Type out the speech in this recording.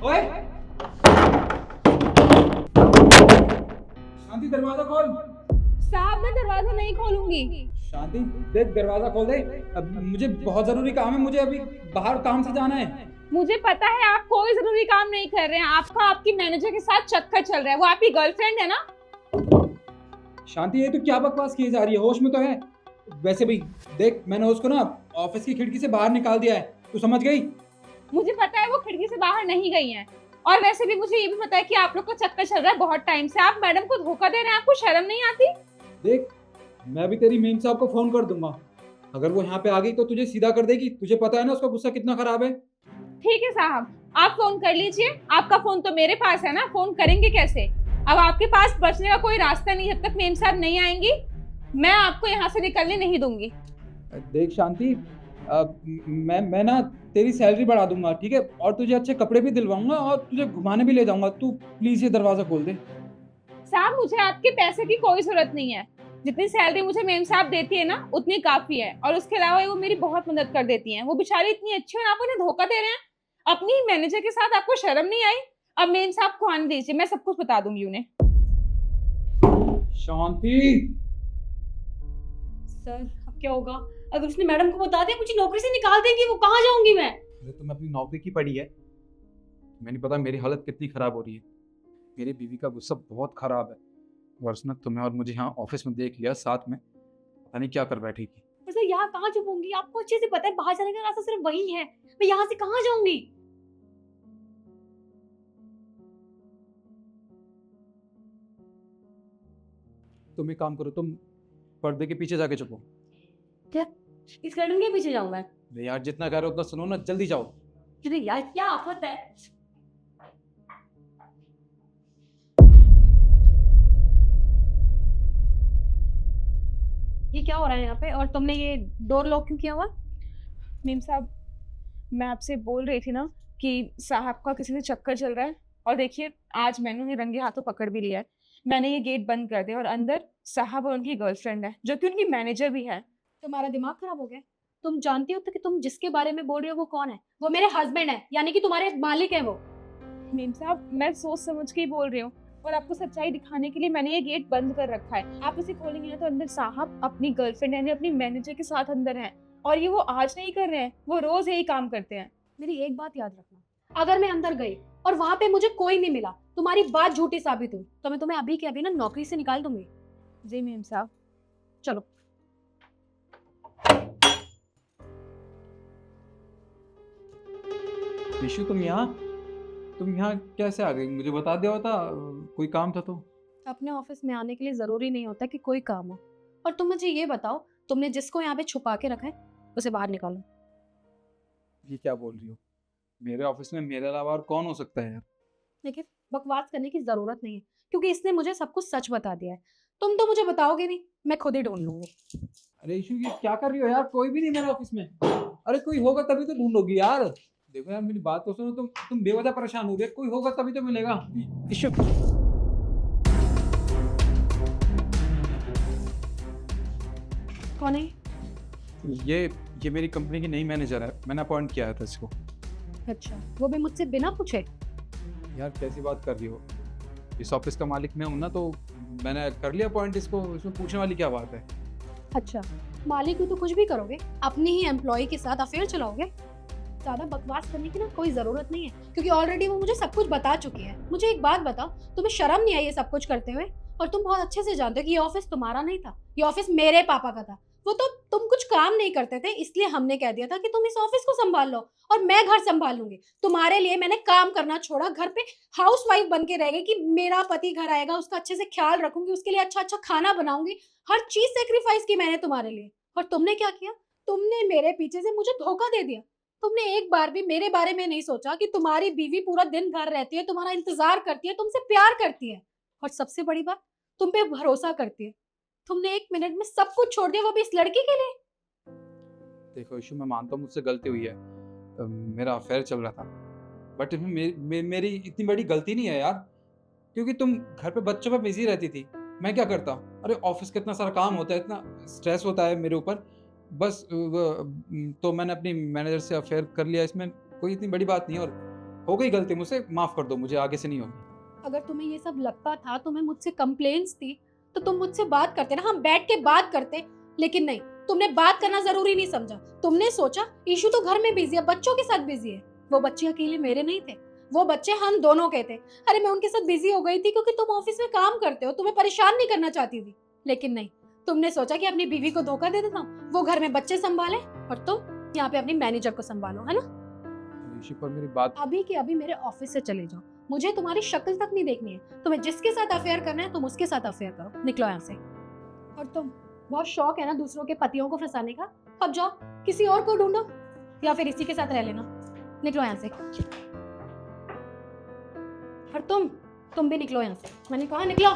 ओए शांति, दरवाजा खोल। साहब मैं दरवाजा नहीं खोलूंगी। शांति देख, दरवाजा खोल दे। अब मुझे बहुत जरूरी काम है, मुझे अभी बाहर काम से जाना है। मुझे पता है आप कोई जरूरी काम नहीं कर रहे हैं, आपका आपकी मैनेजर के साथ चक्कर चल रहा है। वो आपकी गर्लफ्रेंड है ना? शांति ये तो क्या बकवास की जा रही है, होश में तो है? वैसे भी देख, मैंने उसको ना ऑफिस की खिड़की से बाहर निकाल दिया है, तू समझ गई? मुझे पता है वो खिड़की से बाहर नहीं गई हैं। और वैसे भी मुझे ये भी पता है कि आप लोग का चक्कर चल रहा है बहुत टाइम से। आप मैडम को धोखा दे रहे हैं, आपको शर्म नहीं आती? देख, मैं भी तेरी मेम साहब को फोन कर दूंगा। अगर वो यहाँ पे आ गई तो तुझे सीधा कर देगी। तुझे पता है ना उसका गुस्सा कितना खराब है। ठीक है साहब, आप फोन कर लीजिए। आपका फोन तो मेरे पास है ना, फोन करेंगे कैसे? अब आपके पास बचने का कोई रास्ता नहीं, जब तक मेम साहब नहीं आएंगी मैं आपको यहाँ से निकलने नहीं दूंगी। देख शांति, मैं ना तेरी सैलरी बढ़ा दूंगा, ठीक है? और तुझे अच्छे कपड़े भी दिलवाऊंगा और तुझे घुमाने भी ले जाऊंगा। तू प्लीज ये दरवाजा खोल दे। साहब मुझे आपके पैसे की कोई जरूरत नहीं है। जितनी सैलरी मुझे मेम साहब देती है ना उतनी काफी है। और उसके अलावा वो मेरी बहुत मदद कर देती हैं। वो बेचारी इतनी अच्छी है, आप उन्हें धोखा दे रहे हैं। अपनी मैनेजर के साथ आपको शर्म नहीं आई? अब मेम साहब को आने दीजिए, मैं सब कुछ बता दूंगी उन्हें। शांति, सर अब क्या होगा? अगर उसने मैडम को बता दिया मुझे नौकरी से निकाल देंगी, वो कहाँ जाऊंगी मैं? अरे तुम अपनी नौकरी की पड़ी है, मैंने पता मेरी हालत कितनी खराब हो रही है। मेरी बीवी का गुस्सा बहुत खराब है और उसने तुम्हें और मुझे यहाँ ऑफिस में देख लिया साथ में, पता नहीं क्या कर बैठेगी। पर सर यहाँ कहाँ छुपूंगी? आपको अच्छे से पता है बाहर जाने का रास्ता सिर्फ वही है। मैं यहाँ से कहाँ जाऊंगी? तुम एक काम करो, तुम पर्दे के पीछे जाके छुपो। क्या इस कर्टन के पीछे जाऊं मैं? अरे यार, जितना कह रहे हो उतना सुनो ना, जल्दी जाओ। अरे यार क्या आफत है। ये क्या हो रहा है यहाँ पे? और तुमने ये डोर लॉक क्यों किया हुआ? मेम साहब मैं आपसे बोल रही थी ना कि साहब का किसी से चक्कर चल रहा है। और देखिए आज मैंने उन्हें रंगे हाथों पकड़ भी लिया है। मैंने ये गेट बंद कर दिया और अंदर साहब और उनकी गर्लफ्रेंड है जो कि उनकी मैनेजर भी है। तुम्हारा दिमाग खराब हो गया? तुम जानती हो तो कि तुम जिसके बारे में बोल रहे हो वो कौन है? वो मेरे हस्बैंड है, यानी कि तुम्हारे मालिक है वो। मेम साहब मैं सोच समझ के ही बोल रही हूँ और आपको सच्चाई दिखाने के लिए मैंने ये गेट बंद कर रखा है। आप इसे खोलेंगे ना तो अंदर साहब अपनी गर्लफ्रेंड यानी अपनी मैनेजर के साथ अंदर हैं। और ये वो आज नहीं कर रहे हैं, वो रोज यही काम करते हैं। मेरी एक बात याद रखना, अगर मैं अंदर गई और वहां पे मुझे कोई नहीं मिला, तुम्हारी बात झूठी साबित हुई, तो मैं तुम्हें अभी के अभी ना नौकरी से निकाल दूंगी। जी मेम साहब। चलो। ईशु, तुम यहाँ कैसे आ गई? मुझे बता दिया होता, कोई काम था तो। अपने ऑफिस में आने के लिए जरूरी नहीं होता कि कोई काम हो। और तुम मुझे ये बताओ, तुमने जिसको यहाँ पे छुपा के रखा है उसे बाहर निकालो। ये क्या बोल रही हो? मेरे ऑफिस में मेरे अलावा और कौन हो सकता है यार? देखिए बकवास करने की जरूरत नहीं है, क्योंकि इसने मुझे सब कुछ सच बता दिया है। तुम तो मुझे बताओगे नहीं, मैं खुद ही ढूंढ लूंगी। अरे ईशु, ये क्या कर रही हो यार? कोई भी नहीं मेरे ऑफिस में। अरे कोई होगा तभी तो ढूंढोगी यार। देखो यार, मेरी बात तो सुनो। तुम बेवजह परेशान हो गए। कोई होगा तभी तो मिलेगा। ईशु, कौन है? ये मेरी कंपनी की नई मैनेजर है, मैंने अपॉइंट किया था इसको। अच्छा, वो भी मुझसे बिना पूछे? यार कैसी बात कर रही हो? इस ऑफिस का मालिक मैं हूं ना, तो मैंने कर लिया अपॉइंट इसको। इसमें पूछने वाली क्या बात है? अच्छा, मालिक हो तो कुछ भी करोगे? अपनी ही एम्प्लॉय के साथ अफेयर चलाओगे? ज्यादा बकवास करने की ना कोई जरूरत नहीं है, क्योंकि ऑलरेडी वो मुझे सब कुछ बता चुकी है। मुझे एक बात बताओ, तुम्हें शर्म नहीं आई ये सब कुछ करते हुए? और तुम बहुत अच्छे से जानते हो कि ये ऑफिस तुम्हारा नहीं था, ये ऑफिस मेरे पापा का था। वो तो तुम कुछ काम नहीं करते थे, इसलिए हमने कह दिया था कि तुम इस ऑफिस को संभाल लो और मैं घर संभाल लूंगी। तुम्हारे लिए मैंने काम करना छोड़ा, घर पे हाउस वाइफ बन के रह गई कि मेरा पति घर आएगा उसका अच्छे से ख्याल रखूंगी, उसके लिए अच्छा अच्छा खाना बनाऊंगी। हर चीज सेक्रीफाइस की मैंने तुम्हारे लिए। और तुमने क्या किया? तुमने मेरे पीछे से मुझे धोखा दे दिया। तुमने एक बार भी मेरे बारे में नहीं सोचा कि तुम्हारी बीवी पूरा दिन घर रहती है, तुम्हारा इंतजार करती है, तुमसे प्यार करती है, और सबसे बड़ी बात तुम पे भरोसा करती है। तुमने एक मिनट में सब कुछ छोड़ दिया, वो भी इस लड़की के लिए। देखो ईशु, मैं मानता हूँ मुझसे गलती हुई है। मेरा अफेयर चल रहा था, बट इसमें मेरी इतनी बड़ी गलती नहीं है यार। क्योंकि तुम घर पे बच्चों पे बिजी रहती थी, मैं क्या करता? अरे ऑफिस का इतना सारा काम होता है, इतना स्ट्रेस होता है मेरे ऊपर। बस तो मैंने अपनी मैनेजर से अफेयर कर लिया। इसमें कोई इतनी बड़ी बात नहीं है। और हो गई गलती मुझसे, माफ कर दो मुझे, आगे से नहीं होगी। अगर तुम्हें ये सब लगता था, तुम्हें मुझसे कंप्लेंट्स थी, तो तुम मुझसे बात करते ना, हम बैठ के बात करते। लेकिन नहीं, तुमने बात करना जरूरी नहीं समझा। तुमने सोचा ईशू तो घर में बिजी है, बच्चों के साथ बिजी है। वो बच्चे अकेले मेरे नहीं थे, वो बच्चे हम दोनों के थे। अरे मैं उनके साथ बिजी हो गई थी क्योंकि तुम ऑफिस में काम करते हो, तुम्हें परेशान नहीं करना चाहती थी। लेकिन नहीं, तुमने सोचा कि अपनी बीवी को धोखा दे देता हूँ, वो घर में बच्चे संभाले और तुम यहाँ पे अपनी मैनेजर को संभालो, है ना। ऋषि पर मेरी बात, अभी के अभी मेरे ऑफिस से चले जाओ, मुझे तुम्हारी शक्ल तक नहीं देखनी है। तुम्हें जिसके साथ अफेयर करना है तुम उसके साथ अफेयर करो, निकलो यहाँ से। और तुम, बहुत शौक है ना दूसरों के पतियों को फंसाने का, अब जाओ किसी और को ढूंढो या फिर इसी के साथ रह लेना। निकलो यहाँ से। और तुम भी निकलो यहाँ से, मैंने कहा निकलो।